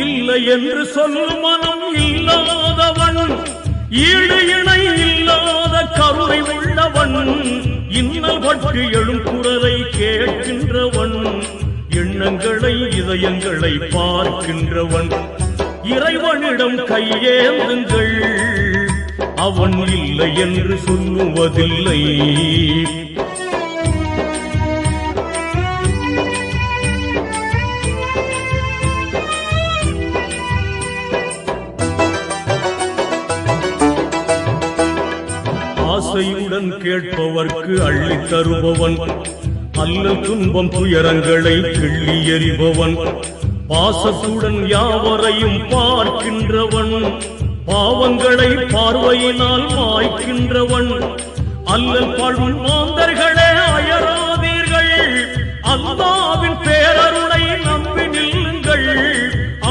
இல்லை என்று சொல்லும் மனம் இல்லாதவன், ஈடு இணை இல்லாத கருணை உள்ளவன், இன்னல் பற்றி எழும் குரலை கேட்கின்றவன், எண்ணங்களை இதயங்களை பார்க்கின்றவன். இறைவனிடம் கையேந்துங்கள், அவன் இல்லை என்று சொல்லுவதில்லை. ஆசையுடன் கேட்பவர்க்கு அள்ளி தருபவன், அல்லல் துன்பம் துயரங்களை கிள்ளி எறிபவன், பாசத்துடன் யாவரையும் பார்க்கின்றவன், பாவங்களை பார்வையினால் மாய்க்கின்றவன், அல்லல் பாழும் மாந்தர்களே அயராதீர்கள், அல்லாஹ்வின்